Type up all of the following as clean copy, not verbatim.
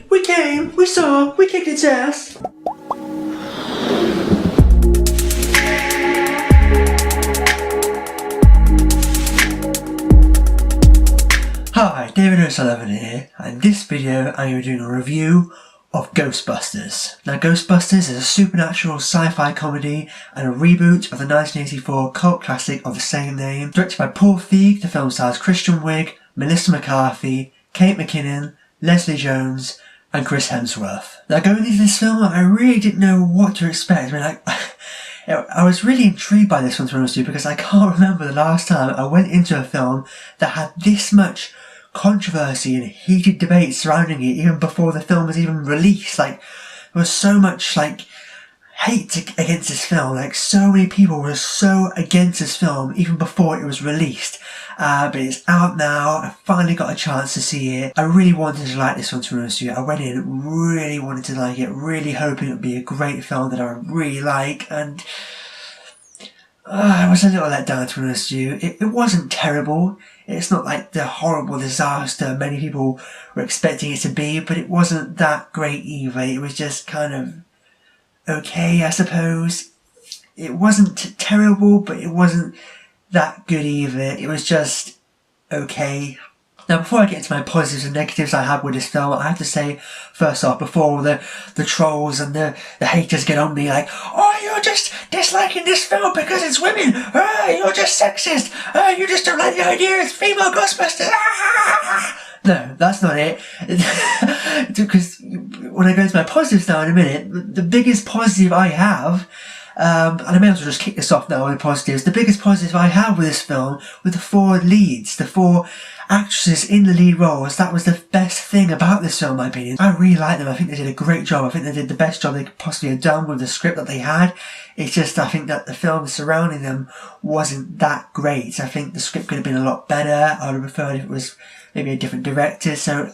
We came, we saw, we kicked its ass. Hi, David O'Sullivan here, and in this video I'm going to be doing a review of Ghostbusters. Now, Ghostbusters is a supernatural sci-fi comedy and a reboot of the 1984 cult classic of the same name. Directed by Paul Feig, the film stars Kristen Wiig, Melissa McCarthy, Kate McKinnon, Leslie Jones, and Chris Hemsworth. Now, going into this film, I really didn't know what to expect. I was really intrigued by this one, to be honest with you, because I can't remember the last time I went into a film that had this much controversy and heated debate surrounding it, even before the film was even released. There was so much hate against this film. So many people were so against this film even before it was released. But it's out now. I finally got a chance to see it. I really wanted to like this one, to be honest with you. I went in really wanted to like it, really hoping it would be a great film that I would really like, and I was a little let down, to be honest with you. It wasn't terrible. It's not like the horrible disaster many people were expecting it to be, but it wasn't that great either. It was just kind of okay, I suppose. It wasn't terrible, but it wasn't that good either. It was just okay. Now, before I get into my positives and negatives I had with this film, I have to say, first off, before the trolls and the haters get on me oh, you're just disliking this film because it's women, you're just sexist, you just don't like the idea it's female Ghostbusters, No, that's not it. Because when I go into my positives now in a minute, the biggest positive I have, and I may as well just kick this off now with positives. The biggest positive I have with this film were the four leads, the four actresses in the lead roles. That was the best thing about this film, in my opinion. I really like them. I think they did a great job. I think they did the best job they could possibly have done with the script that they had. It's just, I think that the film surrounding them wasn't that great. I think the script could have been a lot better. I would have preferred if it was maybe a different director. So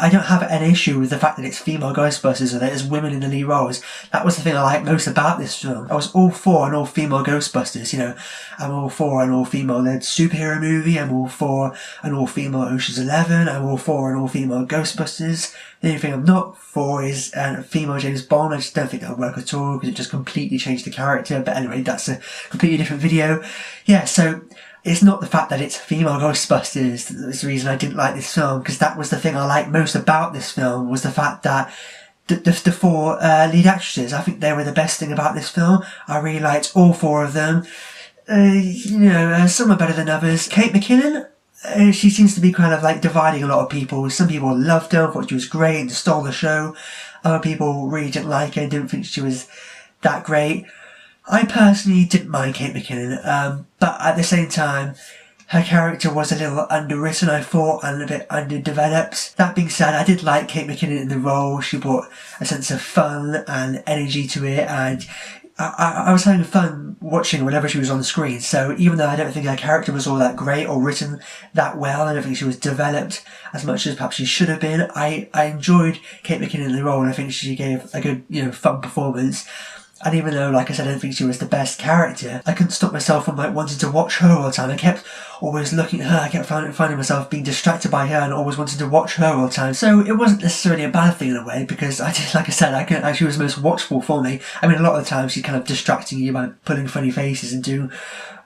I don't have an issue with the fact that it's female Ghostbusters or that there's women in the lead roles. That was the thing I liked most about this film. I was all for an all-female Ghostbusters, you know. I'm all for an all-female-led superhero movie. I'm all for an all-female Ocean's 11. I'm all for an all-female Ghostbusters. The only thing I'm not for is a female James Bond. I just don't think that would work at all because it just completely changed the character. But anyway, that's a completely different video. Yeah, so it's not the fact that it's female Ghostbusters that's the reason I didn't like this film, because that was the thing I liked most about this film, was the fact that the four lead actresses, I think they were the best thing about this film. I really liked all four of them. Some are better than others. Kate McKinnon, she seems to be kind of dividing a lot of people. Some people loved her, thought she was great and stole the show. Other people really didn't like her, didn't think she was that great. I personally didn't mind Kate McKinnon, but at the same time, her character was a little underwritten, I thought, and a bit underdeveloped. That being said, I did like Kate McKinnon in the role. She brought a sense of fun and energy to it, and I was having fun watching whenever she was on the screen. So even though I don't think her character was all that great or written that well, I don't think she was developed as much as perhaps she should have been, I enjoyed Kate McKinnon in the role, and I think she gave a good, fun performance. And even though, like I said, I don't think she was the best character, I couldn't stop myself from wanting to watch her all the time. I kept always looking at her. I kept finding myself being distracted by her and always wanting to watch her all the time. So it wasn't necessarily a bad thing in a way, because I did, like I said, she was the most watchable for me. I mean, a lot of the time she's kind of distracting you by pulling funny faces and doing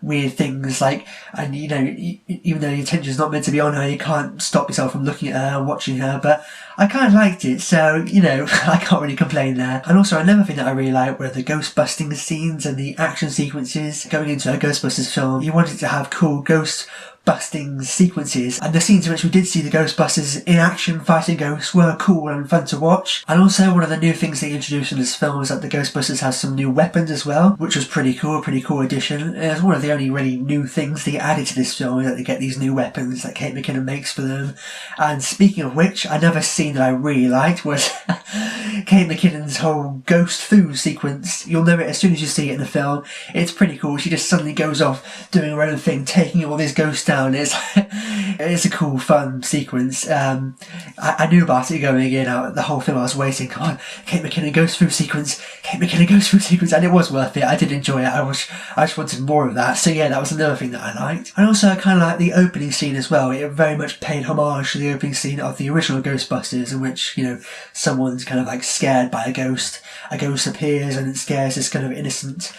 weird things, and even though your attention's not meant to be on her, you can't stop yourself from looking at her and watching her. But I kind of liked it, so I can't really complain there. And also, another thing that I really liked were the ghost busting scenes and the action sequences. Going into a Ghostbusters film, you wanted to have cool ghost busting sequences, and the scenes in which we did see the Ghostbusters in action fighting ghosts were cool and fun to watch. And also, one of the new things they introduced in this film was that the Ghostbusters has some new weapons as well, which was pretty cool, a pretty cool addition. It was one of the only really new things they added to this film, is that they get these new weapons that Kate McKinnon makes for them. And speaking of which, another scene that I really liked was Kate McKinnon's whole ghost food sequence, you'll know it as soon as you see it in the film. It's pretty cool. She just suddenly goes off doing her own thing, taking all these ghosts down. It's a cool, fun sequence. I knew about it going in. The whole film I was waiting, come on, Kate McKinnon ghost food sequence, Kate McKinnon ghost food sequence, and it was worth it. I did enjoy it. I just wanted more of that. So yeah, that was another thing that I liked. And also I kind of like the opening scene as well. It very much paid homage to the opening scene of the original Ghostbusters, in which, you know, someone's kind of like scared by a ghost appears and it scares this kind of innocent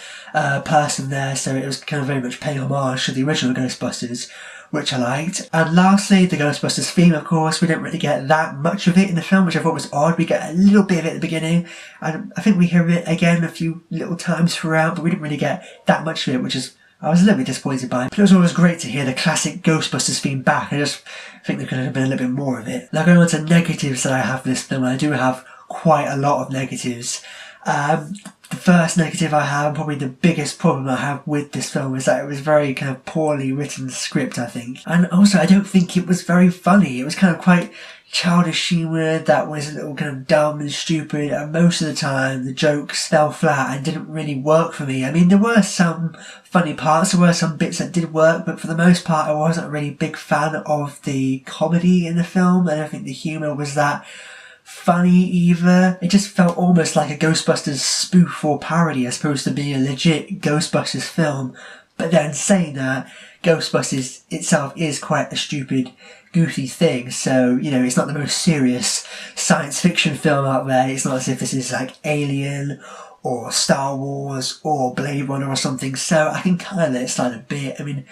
person there. So it was kind of very much paying homage to the original Ghostbusters, which I liked. And lastly, the Ghostbusters theme, of course. We didn't really get that much of it in the film, which I thought was odd. We get a little bit of it at the beginning, and I think we hear it again a few little times throughout, but we didn't really get that much of it, which is I was a little bit disappointed by. But it was always great to hear the classic Ghostbusters theme back. I just think there could have been a little bit more of it. Now going on to negatives that I have for this film, I do have quite a lot of negatives. The first negative I have, and probably the biggest problem I have with this film, is that it was very kind of poorly written script, I think. And also I don't think it was very funny. It was kind of quite childish humour that was a little kind of dumb and stupid, and most of the time the jokes fell flat and didn't really work for me. I mean, there were some funny parts, there were some bits that did work, but for the most part I wasn't a really big fan of the comedy in the film. I don't think the humour was that funny either. It just felt almost like a Ghostbusters spoof or parody as opposed to being a legit Ghostbusters film. But then saying that, Ghostbusters itself is quite a stupid, goofy thing, so, you know, it's not the most serious science fiction film out there. It's not as if this is like Alien or Star Wars or Blade Runner or something, so I can kind of let it slide a bit. I mean,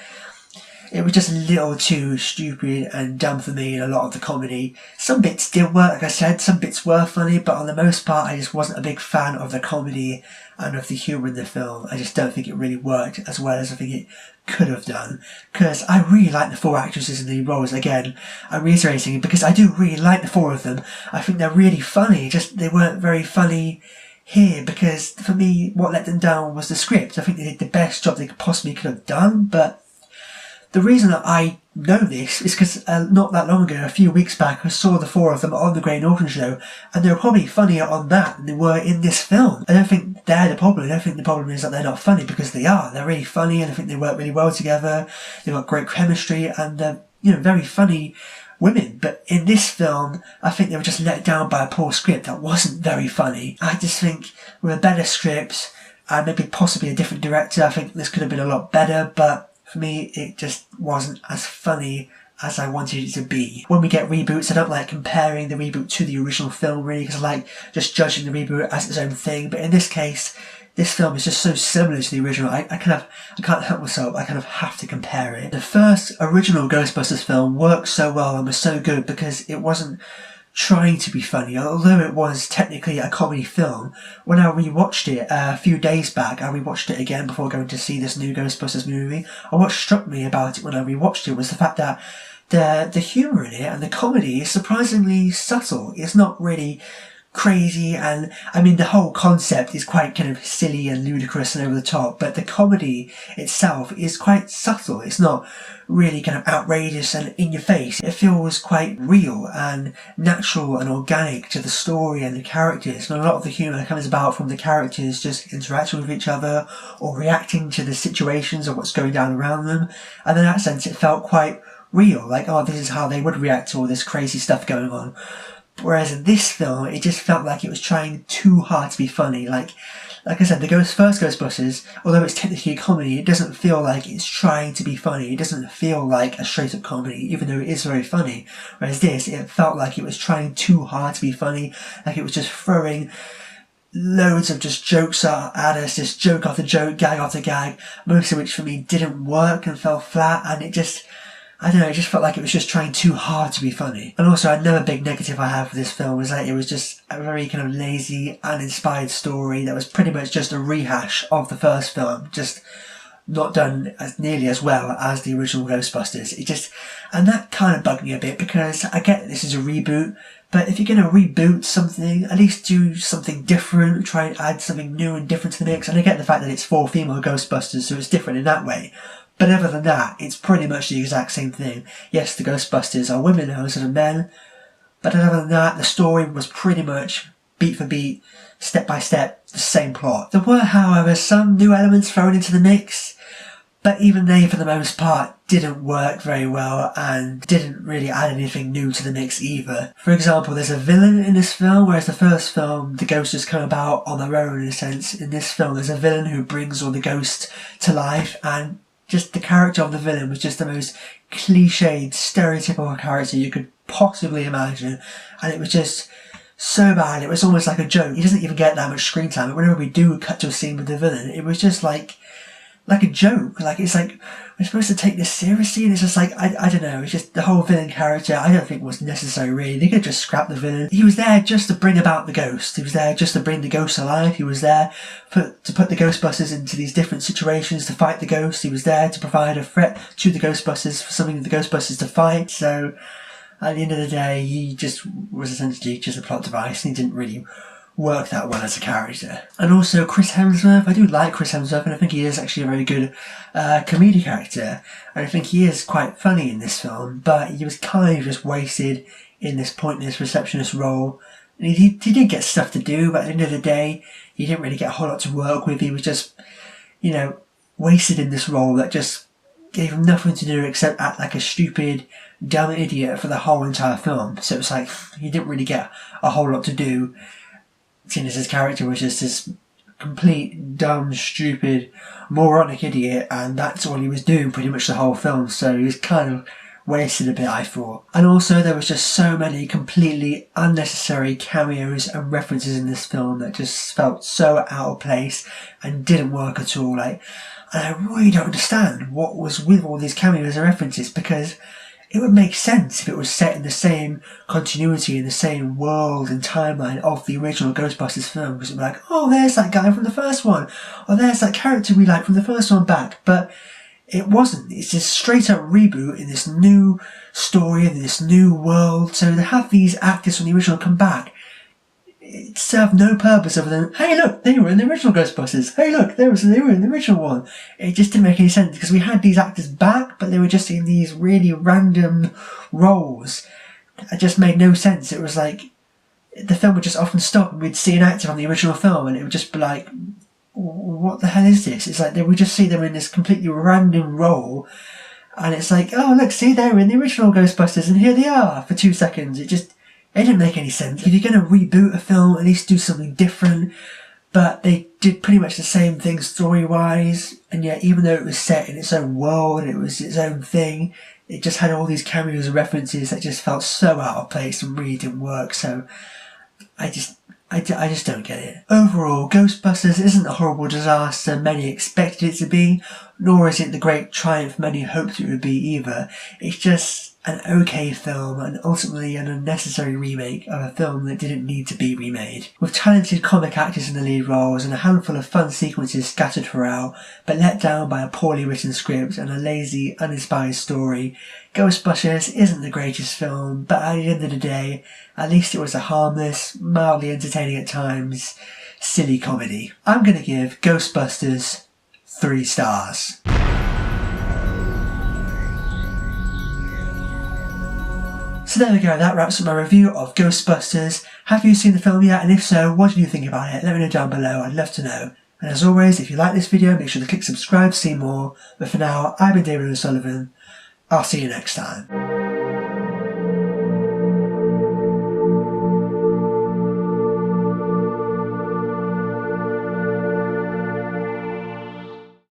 it was just a little too stupid and dumb for me in a lot of the comedy. Some bits did work, like I said, some bits were funny, but on the most part I just wasn't a big fan of the comedy and of the humour in the film. I just don't think it really worked as well as I think it could have done, because I really like the four actresses in the roles. Again, I'm reiterating it because I do really like the four of them. I think they're really funny, just they weren't very funny here, because for me what let them down was the script. I think they did the best job they possibly could have done, but the reason that I know this is because not that long ago, a few weeks back, I saw the four of them on the Graham Norton show, and they were probably funnier on that than they were in this film. I don't think they're the problem. I don't think the problem is that they're not funny, because they are. They're really funny, and I think they work really well together. They've got great chemistry, and they're, you know, very funny women. But in this film, I think they were just let down by a poor script that wasn't very funny. I just think with a better script, and maybe possibly a different director, I think this could have been a lot better, but for me, it just wasn't as funny as I wanted it to be. When we get reboots, I don't like comparing the reboot to the original film, really, because I like just judging the reboot as its own thing. But in this case, this film is just so similar to the original, I can't help myself, I kind of have to compare it. The first original Ghostbusters film worked so well and was so good because it wasn't trying to be funny, although it was technically a comedy film. When I rewatched it a few days back, I rewatched it again before going to see this new Ghostbusters movie, and what struck me about it when I rewatched it was the fact that the humour in it and the comedy is surprisingly subtle. It's not really crazy, and I mean the whole concept is quite kind of silly and ludicrous and over the top, but the comedy itself is quite subtle. It's not really kind of outrageous and in your face. It feels quite real and natural and organic to the story and the characters, and a lot of the humour comes about from the characters just interacting with each other or reacting to the situations or what's going down around them, and in that sense it felt quite real, like, oh, this is how they would react to all this crazy stuff going on. Whereas in this film, it just felt like it was trying too hard to be funny. Like I said, the first Ghostbusters, although it's technically a comedy, it doesn't feel like it's trying to be funny. It doesn't feel like a straight-up comedy, even though it is very funny. Whereas this, it felt like it was trying too hard to be funny, like it was just throwing loads of just jokes at us, just joke after joke, gag after gag, most of which for me didn't work and fell flat, and it just, I don't know, it just felt like it was just trying too hard to be funny. And also another big negative I have for this film was that it was just a very kind of lazy, uninspired story that was pretty much just a rehash of the first film, just not done as nearly as well as the original Ghostbusters. And that kind of bugged me a bit, because I get that this is a reboot, but if you're going to reboot something, at least do something different, try and add something new and different to the mix. And I get the fact that it's 4 female Ghostbusters, so it's different in that way. But other than that, it's pretty much the exact same thing. Yes, the Ghostbusters are women now instead of men, but other than that, the story was pretty much beat for beat, step by step, the same plot. There were, however, some new elements thrown into the mix, but even they, for the most part, didn't work very well and didn't really add anything new to the mix either. For example, there's a villain in this film, whereas the first film, the ghosts just come about on their own in a sense. In this film, there's a villain who brings all the ghosts to life, and just the character of the villain was just the most cliched, stereotypical character you could possibly imagine, and it was just so bad. It was almost like a joke. He doesn't even get that much screen time, but whenever we do cut to a scene with the villain, it was just like a joke. Like, it's like, we're supposed to take this seriously, and it's just like, I don't know, it's just the whole villain character, I don't think was necessary really. They could have just scrapped the villain. He was there just to bring about the ghost. He was there just to bring the ghost alive. He was there to put the Ghostbusters into these different situations to fight the ghost. He was there to provide a threat to the Ghostbusters for something for the Ghostbusters to fight. So, at the end of the day, he just was essentially just a plot device, and he didn't really work that well as a character. And also Chris Hemsworth, I do like Chris Hemsworth, and I think he is actually a very good comedic actor, and I think he is quite funny in this film, but he was kind of just wasted in this pointless receptionist role. And he did get stuff to do, but at the end of the day, he didn't really get a whole lot to work with. He was just, you know, wasted in this role that just gave him nothing to do except act like a stupid, dumb idiot for the whole entire film. So it was like, he didn't really get a whole lot to do, seeing as his character was just this complete, dumb, stupid, moronic idiot, and that's all he was doing pretty much the whole film, so he was kind of wasted a bit, I thought. And also, there was just so many completely unnecessary cameos and references in this film that just felt so out of place and didn't work at all. Like, and I really don't understand what was with all these cameos and references, because it would make sense if it was set in the same continuity, in the same world and timeline of the original Ghostbusters film, because it would be like, oh, there's that guy from the first one, or there's that character we liked from the first one back. But it wasn't. It's just straight up reboot in this new story, in this new world. So to have these actors from the original come back, it served no purpose other than, hey look, they were in the original Ghostbusters. Hey look, they were in the original one. It just didn't make any sense, because we had these actors back, but they were just in these really random roles. It just made no sense. It was like, the film would just often stop and we'd see an actor from the original film and it would just be like, what the hell is this? It's like, we just see them in this completely random role, and it's like, oh look, see, they were in the original Ghostbusters and here they are for 2 seconds. It didn't make any sense. If you're going to reboot a film, at least do something different. But they did pretty much the same thing story-wise, and yet even though it was set in its own world and it was its own thing, it just had all these cameos and references that just felt so out of place and really didn't work. So I just don't get it. Overall, Ghostbusters isn't the horrible disaster many expected it to be, nor is it the great triumph many hoped it would be either. It's just an okay film, and ultimately an unnecessary remake of a film that didn't need to be remade. With talented comic actors in the lead roles and a handful of fun sequences scattered throughout, but let down by a poorly written script and a lazy, uninspired story, Ghostbusters isn't the greatest film, but at the end of the day, at least it was a harmless, mildly entertaining at times, silly comedy. I'm gonna give Ghostbusters 3 stars. So there we go, that wraps up my review of Ghostbusters. Have you seen the film yet? And if so, what did you think about it? Let me know down below, I'd love to know. And as always, if you like this video, make sure to click subscribe to see more. But for now, I've been David O'Sullivan. I'll see you next time.